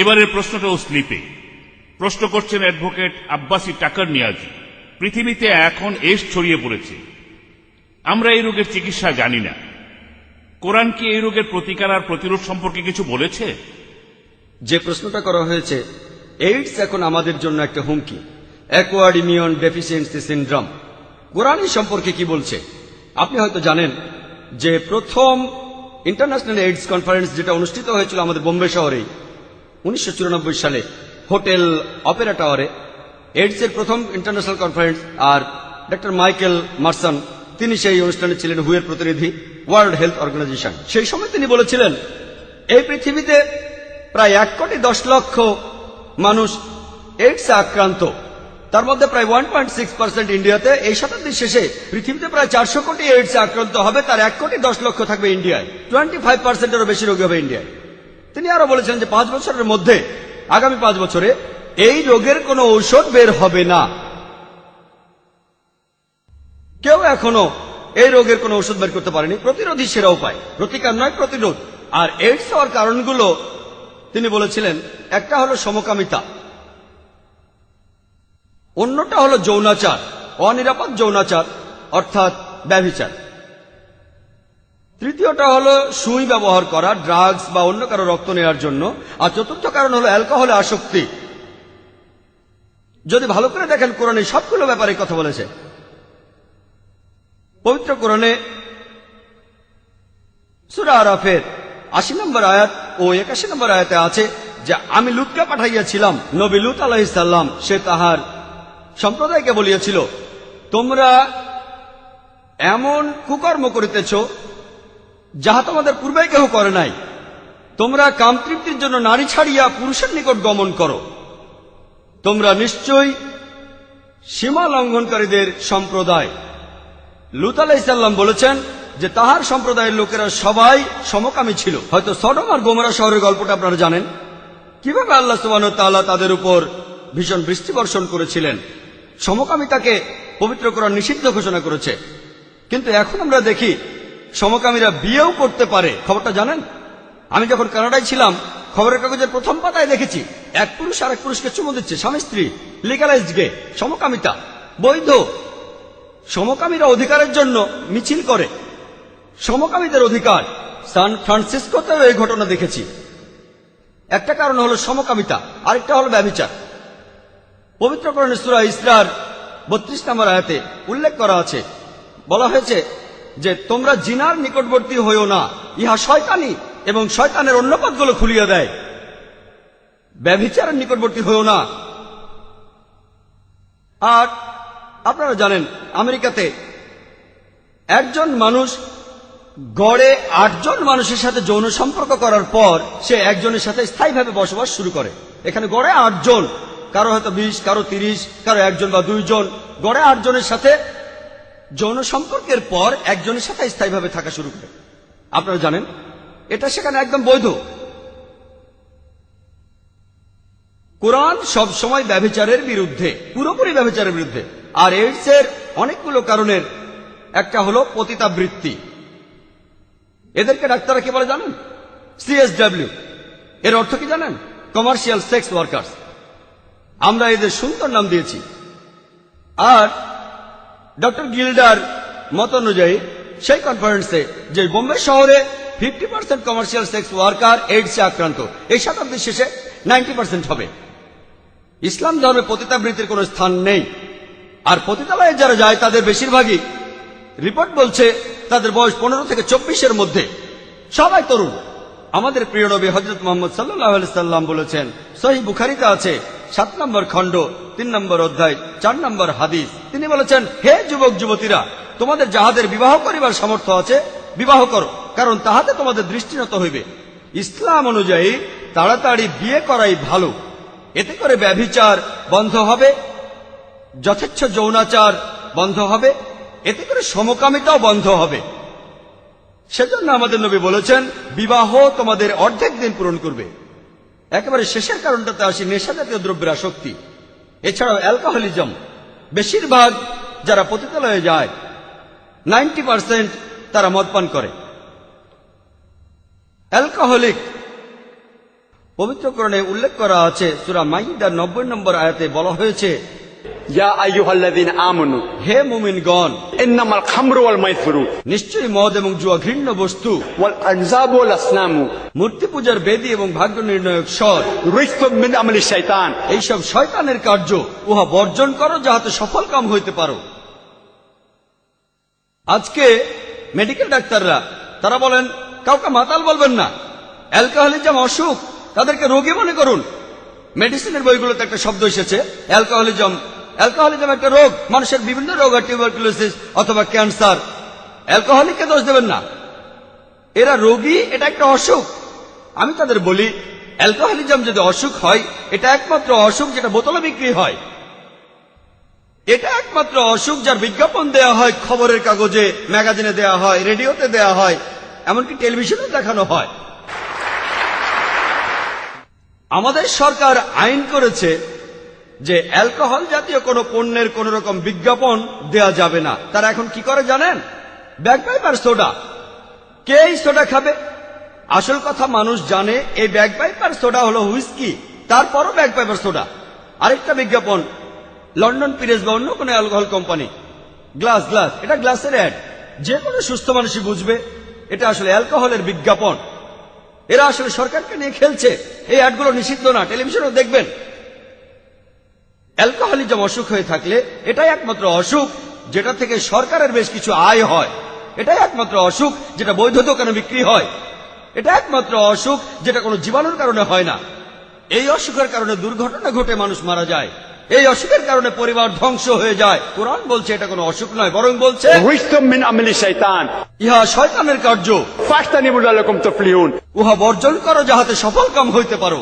এবারের প্রশ্নটাও স্লিপে। প্রশ্ন করছেন অ্যাডভোকেট আব্বাসী টাকার নিয়াজি। পৃথিবীতে এখন এডস ছড়িয়ে পড়েছে, আমরা এই রোগের চিকিৎসা জানি না। কোরআন কি এই রোগের প্রতিকার আর প্রতিরোধ সম্পর্কে কিছু বলেছে? যে প্রশ্নটা করা হয়েছে, এইডস এখন আমাদের জন্য একটা হুমকি, অ্যাকোয়ার্ড ইমিউন ডেফিসিয়েন্সি সিনড্রোম। কোরআন এই সম্পর্কে কি বলছে? আপনি হয়তো জানেন যে প্রথম ইন্টারন্যাশনাল এইডস কনফারেন্স যেটা অনুষ্ঠিত হয়েছিল আমাদের বোম্বে শহরে 1994 সালে হোটেল অপেরা টাওয়ারে, এইডস এর প্রথম ইন্টারন্যাশনাল কনফারেন্স, আর ডক্টর মাইকেল মার্সন তিনি সেই অনুষ্ঠানে ছিলেন, হু এর প্রতিনিধি, ওয়ার্ল্ড হেলথ অর্গানাইজেশন। সেই সময় তিনি বলেছিলেন এই পৃথিবীতে প্রায় 1,10,00,000 মানুষ এইডসে আক্রান্ত, তার মধ্যে প্রায় 1.6% ইন্ডিয়াতে। এই শতাব্দীর শেষে পৃথিবীতে প্রায় 400 কোটি এইডসে আক্রান্ত হবে, তার 1,10,00,000 থাকবে ইন্ডিয়ায়, 25%-এরও বেশি রোগী হবে ইন্ডিয়ায়। তিনি আরো বলেছিলেন যে 5 বছরের মধ্যে, আগামী 5 বছরে এই রোগের কোনো ঔষধ বের হবে না। কেউ এখনো এই রোগের কোনো ঔষধ বের করতে পারেনি। প্রতিরোধী সেরা উপায়, প্রতিকার নয়, প্রতিরোধ। আর এইডস হওয়ার কারণগুলো তিনি বলেছিলেন, একটা হলো সমকামিতা, অন্যটা হলো যৌনাচার, অনিরাপদ যৌনাচার অর্থাৎ ব্যভিচার, তৃতীয়টা হলো সুই ব্যবহার করা, ড্রাগস বা অন্য কারো রক্ত নেওয়ার জন্য, আর চতুর্থ কারণ হলো অ্যালকোহলে আসক্তি। যদি ভালো করে দেখেন, কোরআনে সবগুলো ব্যাপারে কথা বলেছে। পবিত্র কোরআনে সূরা আরাফের 80 নম্বর আয়াত ও 81 নম্বর আয়াতে আছে যে আমি লুতকে পাঠাইয়াছিলাম, নবী লুত আলাইহিস সালাম, সে তাহার সম্প্রদায়কে বলিয়াছিল, তোমরা এমন কুকর্ম করিতেছ যাহা তোমাদের পূর্বে কেহ করে নাই। তোমরা কামতৃপ্তির জন্য নারী ছাড়িয়া পুরুষের নিকট গমন করো। তোমরা নিশ্চয়ই সীমা লঙ্ঘনকারীদের সম্প্রদায়। লুত আলাইহিস সালাম বলেছেন যে তাহার সম্প্রদায়ের লোকেরা সবাই সমকামী ছিল। হয়তো সদম আর গোমরা শহরের গল্পটা আপনারা জানেন, কিভাবে আল্লাহ সুবহানাহু ওয়া তাআলা তাদের উপর ভীষণ বৃষ্টি বর্ষণ করেছিলেন। সমকামিতাকে পবিত্র কোরআন নিষিদ্ধ ঘোষণা করেছে, কিন্তু এখন আমরা দেখি সমকামীরা বিয়েও করতে পারে। খবরটা জানেন? আমি যখন কানাডায় ছিলাম, খবরের কাগজের প্রথম পাতায় দেখেছি এক পুরুষ আর এক পুরুষকে চুমু দিচ্ছে, স্বামী স্ত্রী, লিগালাইজড গে, সমকামিতা বৈধ। সমকামীরা অধিকারের জন্য মিছিল করে, সমকামীদের অধিকার। সান ফ্রান্সিসকোতেও এই ঘটনা দেখেছি। একটা কারণ হলো সমকামিতা, আরেকটা হলো ব্যভিচার। পবিত্র কোরআনে সূরা ইসরার 32 নম্বর আয়াতে উল্লেখ করা আছে, বলা হয়েছে যে তোমরা জিনার নিকটবর্তী হইও না, ইহা শয়তানি এবং শয়তানের অন্য পথগুলো খুলিয়া দেয়। ব্যভিচারের নিকটবর্তী হইও না। আর আপনারা জানেন আমেরিকাতে একজন মানুষ গড়ে 8 জন মানুষের সাথে যৌন সম্পর্ক করার পর সে একজনের সাথে স্থায়ীভাবে বসবাস শুরু করে। এখানে গড়ে 8 জন, কারো হয়তো 20, কারো 30, কারো 1 জন বা 2 জন, গড়ে 8 জনের সাথে যৌন সম্পর্কের পর একজনের সাথে স্থায়ীভাবে থাকা শুরু করে। আপনারা জানেন এটা সেখানে একদম বৈধ। কোরআন সব সময় ব্যভিচারের বিরুদ্ধে, পুরোপুরি ব্যভিচারের বিরুদ্ধে। আর এইডসের অনেকগুলো কারণের একটা হলো পতিতাবৃত্তি। এদেরকে ডাক্তাররা কি বলে জানেন? CSW। এর অর্থ কি জানেন? Commercial sex workers. আমরা এদের সুন্দর নাম দিয়েছি। আর ডক্টর গিল্ডার মত অনুযায়ী সেই কনফারেন্সে যে বোম্বে শহরে 50% কমার্শিয়াল সেক্স ওয়ার্কার এইডসে আক্রান্ত, এই শতাব্দীর শেষে 90% হবে। ইসলাম ধর্মে পতিতাবৃত্তির কোনো স্থান নেই। আর পতিতালয়ে যারা যায় তাদের বেশিরভাগই, রিপোর্ট বলছে, তাদের বয়স 15 থেকে 24-এর মধ্যে, সবাই তরুণ। আমাদের প্রিয় নবী হযরত মুহাম্মদ সাল্লাল্লাহু আলাইহি সাল্লাম বলেছেন, সহিহ বুখারীতে আছে 7 নম্বর খণ্ড 3 নম্বর অধ্যায় 4 নম্বর হাদিস, তিনি বলেছেন, হে যুবক যুবতীরা, তোমাদের যাহাদের বিবাহ করিবার সামর্থ্য আছে বিবাহ করো, কারণ তাহাতে তোমাদের দৃষ্টিনত হইবে। ইসলাম অনুযায়ী তাড়াতাড়ি বিয়ে করাই ভালো। এতে করে ব্যভিচার বন্ধ হবে, যথেচ্ছ যৌনাচার বন্ধ হবে, এতে করে সমকামিতাও বন্ধ হবে। সেজন্য আমাদের নবী বলেছেন, বিবাহ তোমাদের অর্ধেক দিন পূরণ করবে। একেবারে শেষের কারণটাতে আসি, নেশাজাতীয় দ্রব্যের আসক্তি। এছাড়াও অ্যালকোহলিজম। বেশিরভাগ যারা পতিতালয়ে যায় 90% তারা মদ পান করে। অ্যালকোহলিক পবিত্র কোরআনে উল্লেখ করা আছে সূরা মাইদার 90 নম্বর আয়াতে বলা হয়েছে, يا أيها الذين آمنوا হে মুমিনগণ, إنما الخمر والميسر নিশ্চয়ই মদ এবং জুয়া ঘৃণ্য বস্তু, والأنزاب والأصنام মূর্তি পূজার বেদী এবং ভাগ্য নির্ণয়ক স্বর, رجس من عمل الشيطان এইসব শয়তানের কার্য, উহা বর্জন করো যাহাতে সফল কাম হইতে পারো। আজকে মেডিকেল ডাক্তাররা তারা বলেন কাউকে মাতাল বলবেন না, অ্যালকোহলিজম অসুখ, তাদেরকে রোগী মনে করুন। মেডিসিনের বইগুলোতে একটা শব্দ এসেছে অ্যালকোহলিজম। অ্যালকোহলিজম একটা রোগ, মানুষের বিভিন্ন রোগ হয়, টিউবারকুলোসিস অথবা ক্যান্সার। অ্যালকোহলিককে দোষ দেবেন না, এরা রোগী, এটা একটা অসুখ। আমি তাদের বলি অ্যালকোহলিজম যদি অসুখ হয়, এটা একমাত্র অসুখ যেটা বোতলে বিক্রি হয়। এটা একমাত্র অসুখ যার বিজ্ঞাপন দেয়া হয়, খবরের কাগজে, ম্যাগাজিনে দেয়া হয়, রেডিওতে দেয়া হয়, এমনকি টেলিভিশনে দেখানো হয়। আমাদের সরকার আইন করেছে যে অ্যালকোহল জাতীয় কোনো পণ্যের কোন রকম বিজ্ঞাপন দেয়া যাবে না। তারা এখন কি করে জানেন? ব্যাগপাইপার সোডা। কে এই সোডা খাবে? আসল কথা মানুষ জানে এই ব্যাগপাইপার সোডা হলো হুইস্কি, তারপরও ব্যাগপাইপার সোডা। আরেকটা বিজ্ঞাপন লন্ডন পিরেস বা অন্য কোনো অ্যালকোহল কোম্পানি, গ্লাস গ্লাস, এটা গ্লাসের অ্যাড। যে কোনো সুস্থ মানুষই বুঝবে এটা আসলে অ্যালকোহলের বিজ্ঞাপন। এরা আসলে সরকারকে নিয়ে খেলছে। এই অ্যাডগুলো নিষিদ্ধ না, টেলিভিশনেও দেখবেন। অ্যালকোহলিজম অসুখ হয়ে থাকলে এটাই একমাত্র অসুখ যেটা থেকে সরকারের বেশ কিছু আয় হয়। এটাই একমাত্র অসুখ যেটা বৈধ দোকানে বিক্রি হয়। এটা একমাত্র অসুখ যেটা কোনো জীবাণুর কারণে হয় না। এই অসুখের কারণে দুর্ঘটনা ঘটে মানুষ মারা যায়। এই অসুখের কারণে পরিবার ধ্বংস হয়ে যায়। কোরআন বলছে এটা কোনো অসুখ নয়, বরং বলছে رجس من عمل الشيطان ইহা শয়তানের কার্য, فاجتنبوا لعلكم تفلحون উহা বর্জন করো যাহাতে সফল কাম হইতে পারো।